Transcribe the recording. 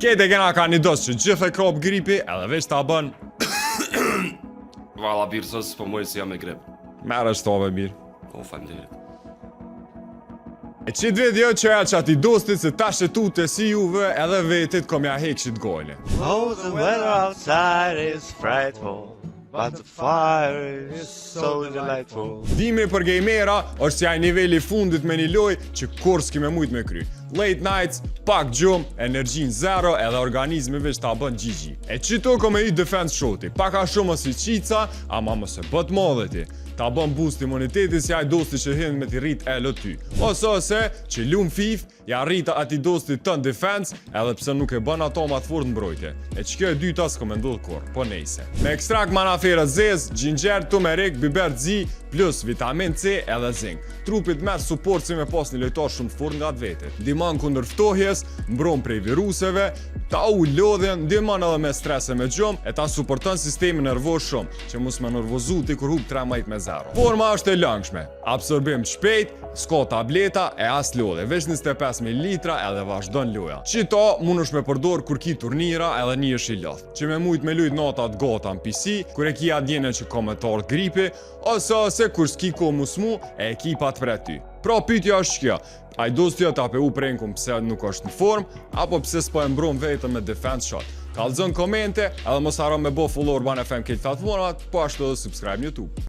Kete kena ka një dos që gjithë e krop gripi edhe veç ta bën. Valla birë sot s'po mojë si jam me grip. Merë është tove mirë. O, faleminderit. E qitë video që e që ati dostit se ta shëtute si juve edhe vetit kom ja hekshit gojle. Oh, the weather outside is frightful, but the fire is so delightful. Dimi për gamera është si aj niveli fundit me një loj që kur s'ki me mujt me kry. Late nights, pak gjum, energjin zero edhe organizmi veç ta bën GG. E qito ko me i defense shoti, paka shumë si qica, ama mos e bët modheti. Ta bën boost imuniteti si aj dosti që hin me t'i rrit elo ty. Ose që lum fif, ja rrita ati dosti tën defense, edhe pse nuk e bën ato ma të fort mbrojtje. E që kjo e dyta s'ko me ndodh kur, po nejse. Me ekstrakt manafera zez, gjingjer, tumerik, biber zi, plus vitamin C edhe zink. Trupit merr support si me pas një lojtar shumë të fort nga vetet. Ndihmon kundër ftohjes, mbron prej viruseve, ta ul lodhjen, ndihmon edhe me strese me gjum, e ta suporton sistemin nervoz shumë, që mos më nervozu ti kur hub 3 majt me 0. Forma është e lëngshme, absorbim shpejt, s'ka tableta e as lodhe, veç 25 ml edhe vazhdon loja. Qito mundesh me përdor kur ki turnira edhe një është i lodh. Që me mujt me lujt natat gota në PC, kur e ki adjene që ka me tort gripi, ose kur s'ki ko musmu e ekipat për ty. Pra pyetja është kjo, a i dosti ta pe u prenkum pse nuk është në form, apo pse s'po e mbron vetëm me defense shot. Kallzon komente, edhe mos haro me bo follow Urban FM këtë platformat, po ashtu edhe subscribe në YouTube.